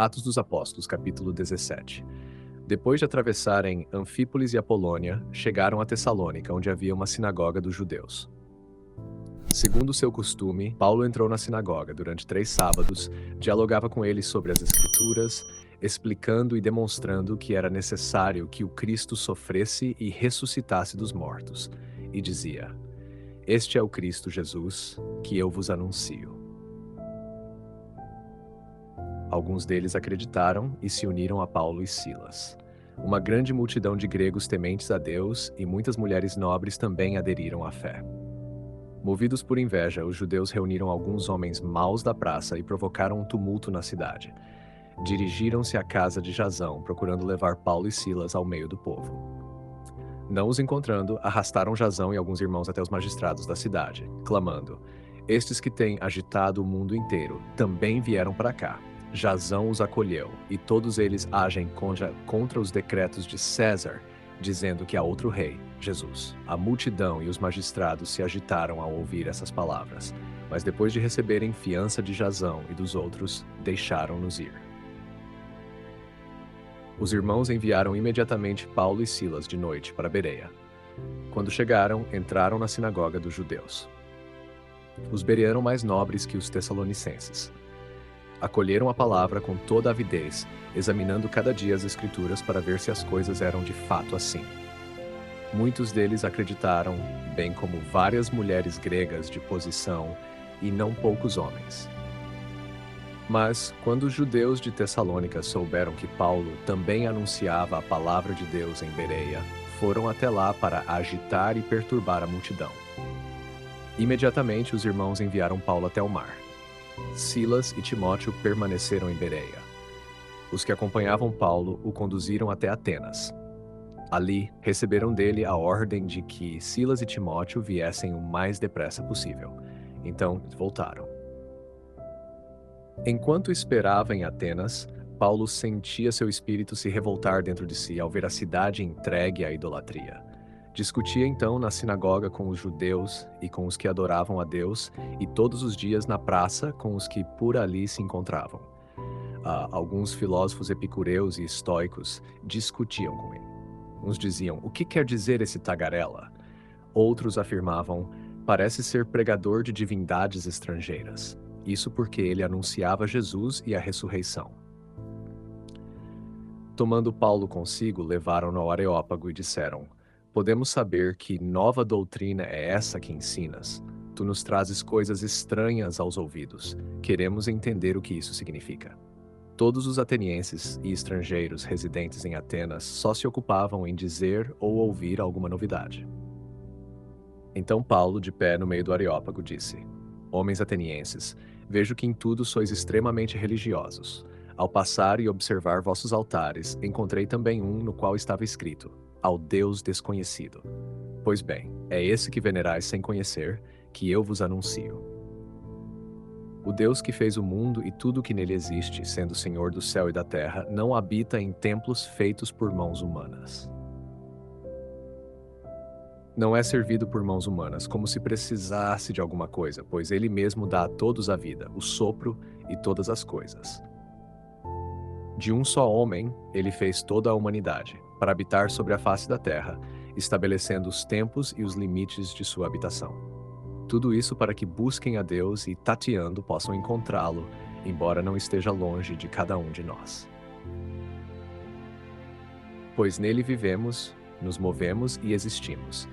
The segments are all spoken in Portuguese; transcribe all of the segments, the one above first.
Atos dos Apóstolos, capítulo 17. Depois de atravessarem Anfípolis e Apolônia, chegaram a Tessalônica, onde havia uma sinagoga dos judeus. Segundo seu costume, Paulo entrou na sinagoga durante 3 sábados, dialogava com eles sobre as Escrituras, explicando e demonstrando que era necessário que o Cristo sofresse e ressuscitasse dos mortos, e dizia: Este é o Cristo Jesus, que eu vos anuncio. Alguns deles acreditaram e se uniram a Paulo e Silas. Uma grande multidão de gregos tementes a Deus e muitas mulheres nobres também aderiram à fé. Movidos por inveja, os judeus reuniram alguns homens maus da praça e provocaram um tumulto na cidade. Dirigiram-se à casa de Jasão, procurando levar Paulo e Silas ao meio do povo. Não os encontrando, arrastaram Jasão e alguns irmãos até os magistrados da cidade, clamando: Estes que têm agitado o mundo inteiro também vieram para cá. Jasão os acolheu, e todos eles agem contra os decretos de César, dizendo que há outro rei, Jesus. A multidão e os magistrados se agitaram ao ouvir essas palavras, mas depois de receberem fiança de Jasão e dos outros, deixaram-nos ir. Os irmãos enviaram imediatamente Paulo e Silas de noite para Bereia. Quando chegaram, entraram na sinagoga dos judeus. Os bereanos eram mais nobres que os tessalonicenses. Acolheram a palavra com toda a avidez, examinando cada dia as Escrituras para ver se as coisas eram de fato assim. Muitos deles acreditaram, bem como várias mulheres gregas de posição e não poucos homens. Mas, quando os judeus de Tessalônica souberam que Paulo também anunciava a palavra de Deus em Bereia, foram até lá para agitar e perturbar a multidão. Imediatamente os irmãos enviaram Paulo até o mar. Silas e Timóteo permaneceram em Bereia. Os que acompanhavam Paulo o conduziram até Atenas. Ali, receberam dele a ordem de que Silas e Timóteo viessem o mais depressa possível. Então, voltaram. Enquanto esperava em Atenas, Paulo sentia seu espírito se revoltar dentro de si ao ver a cidade entregue à idolatria. Discutia então na sinagoga com os judeus e com os que adoravam a Deus, e todos os dias na praça com os que por ali se encontravam. Alguns filósofos epicureus e estoicos discutiam com ele. Uns diziam: "O que quer dizer esse tagarela?" Outros afirmavam: "Parece ser pregador de divindades estrangeiras." Isso porque ele anunciava Jesus e a ressurreição. Tomando Paulo consigo, levaram-no ao Areópago e disseram: "Podemos saber que nova doutrina é essa que ensinas? Tu nos trazes coisas estranhas aos ouvidos. Queremos entender o que isso significa." Todos os atenienses e estrangeiros residentes em Atenas só se ocupavam em dizer ou ouvir alguma novidade. Então Paulo, de pé no meio do Areópago, disse: "Homens atenienses, vejo que em tudo sois extremamente religiosos. Ao passar e observar vossos altares, encontrei também um no qual estava escrito: Ao Deus desconhecido. Pois bem, é esse que venerais sem conhecer, que eu vos anuncio. O Deus que fez o mundo e tudo o que nele existe, sendo Senhor do céu e da terra, não habita em templos feitos por mãos humanas. Não é servido por mãos humanas, como se precisasse de alguma coisa, pois ele mesmo dá a todos a vida, o sopro e todas as coisas. De um só homem, ele fez toda a humanidade, para habitar sobre a face da terra, estabelecendo os tempos e os limites de sua habitação. Tudo isso para que busquem a Deus e, tateando, possam encontrá-lo, embora não esteja longe de cada um de nós. Pois nele vivemos, nos movemos e existimos.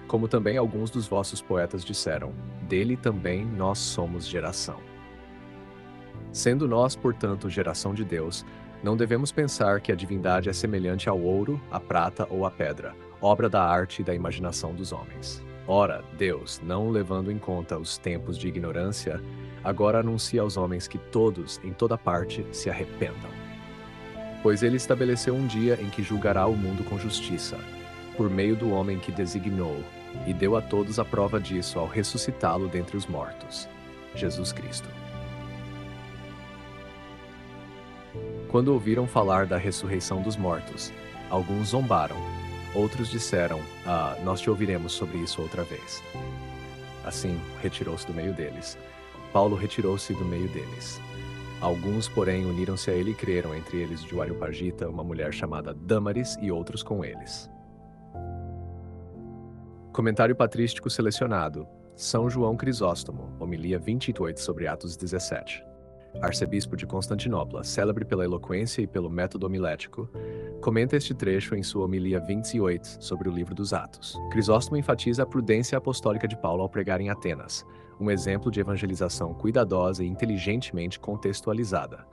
Como também alguns dos vossos poetas disseram, dele também nós somos geração. Sendo nós, portanto, geração de Deus, não devemos pensar que a divindade é semelhante ao ouro, à prata ou à pedra, obra da arte e da imaginação dos homens. Ora, Deus, não levando em conta os tempos de ignorância, agora anuncia aos homens que todos, em toda parte, se arrependam. Pois ele estabeleceu um dia em que julgará o mundo com justiça, por meio do homem que designou, e deu a todos a prova disso ao ressuscitá-lo dentre os mortos, Jesus Cristo. Quando ouviram falar da ressurreição dos mortos, alguns zombaram. Outros disseram: nós te ouviremos sobre isso outra vez. Assim, retirou-se do meio deles. Paulo retirou-se do meio deles. Alguns, porém, uniram-se a ele e creram, entre eles de Areopagita, uma mulher chamada Dâmaris e outros com eles. Comentário patrístico selecionado. São João Crisóstomo, homilia 28 sobre Atos 17. Arcebispo de Constantinopla, célebre pela eloquência e pelo método homilético, comenta este trecho em sua homilia 28 sobre o livro dos Atos. Crisóstomo enfatiza a prudência apostólica de Paulo ao pregar em Atenas, um exemplo de evangelização cuidadosa e inteligentemente contextualizada.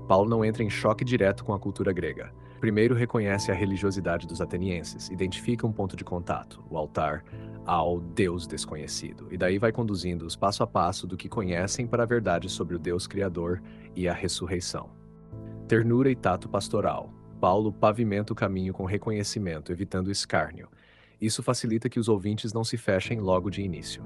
Paulo não entra em choque direto com a cultura grega. Primeiro reconhece a religiosidade dos atenienses, identifica um ponto de contato, o altar, ao Deus desconhecido, e daí vai conduzindo-os passo a passo do que conhecem para a verdade sobre o Deus Criador e a ressurreição. Ternura e tato pastoral. Paulo pavimenta o caminho com reconhecimento, evitando escárnio. Isso facilita que os ouvintes não se fechem logo de início.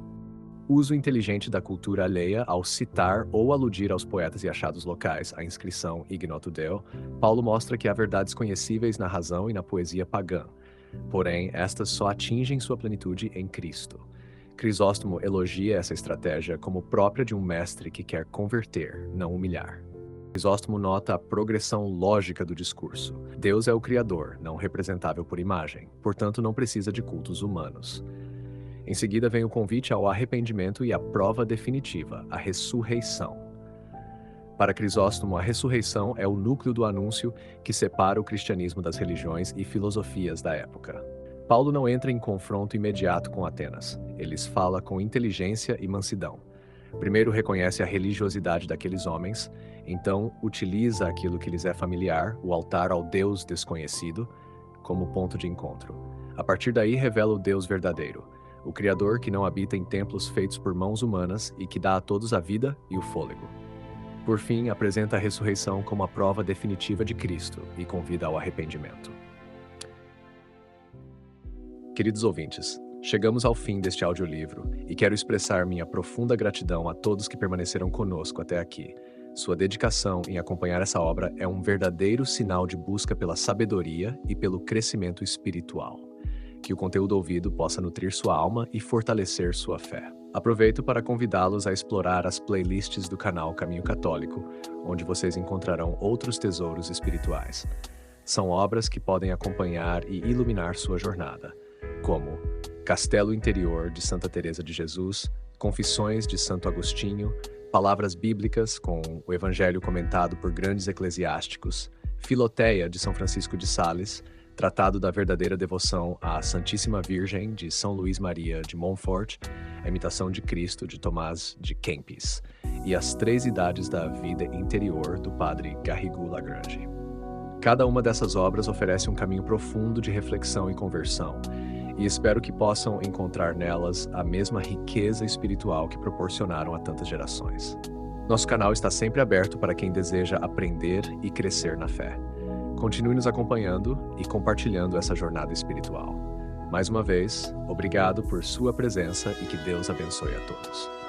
Uso inteligente da cultura alheia ao citar ou aludir aos poetas e achados locais, a inscrição Ignoto Deo, Paulo mostra que há verdades conhecíveis na razão e na poesia pagã. Porém, estas só atingem sua plenitude em Cristo. Crisóstomo elogia essa estratégia como própria de um mestre que quer converter, não humilhar. Crisóstomo nota a progressão lógica do discurso. Deus é o Criador, não representável por imagem, portanto não precisa de cultos humanos. Em seguida vem o convite ao arrependimento e a prova definitiva, a ressurreição. Para Crisóstomo, a ressurreição é o núcleo do anúncio que separa o cristianismo das religiões e filosofias da época. Paulo não entra em confronto imediato com Atenas. Ele fala com inteligência e mansidão. Primeiro reconhece a religiosidade daqueles homens, então utiliza aquilo que lhes é familiar, o altar ao Deus desconhecido, como ponto de encontro. A partir daí revela o Deus verdadeiro, o Criador que não habita em templos feitos por mãos humanas e que dá a todos a vida e o fôlego. Por fim, apresenta a ressurreição como a prova definitiva de Cristo e convida ao arrependimento. Queridos ouvintes, chegamos ao fim deste audiolivro e quero expressar minha profunda gratidão a todos que permaneceram conosco até aqui. Sua dedicação em acompanhar essa obra é um verdadeiro sinal de busca pela sabedoria e pelo crescimento espiritual. Que o conteúdo ouvido possa nutrir sua alma e fortalecer sua fé. Aproveito para convidá-los a explorar as playlists do canal Caminho Católico, onde vocês encontrarão outros tesouros espirituais. São obras que podem acompanhar e iluminar sua jornada, como Castelo Interior de Santa Teresa de Jesus, Confissões de Santo Agostinho, Palavras Bíblicas com o Evangelho comentado por grandes eclesiásticos, Filoteia de São Francisco de Sales, Tratado da Verdadeira Devoção à Santíssima Virgem, de São Luís Maria de Montfort, A Imitação de Cristo, de Tomás de Kempis, e As Três Idades da Vida Interior, do padre Garrigou Lagrange. Cada uma dessas obras oferece um caminho profundo de reflexão e conversão, e espero que possam encontrar nelas a mesma riqueza espiritual que proporcionaram a tantas gerações. Nosso canal está sempre aberto para quem deseja aprender e crescer na fé. Continue nos acompanhando e compartilhando essa jornada espiritual. Mais uma vez, obrigado por sua presença e que Deus abençoe a todos.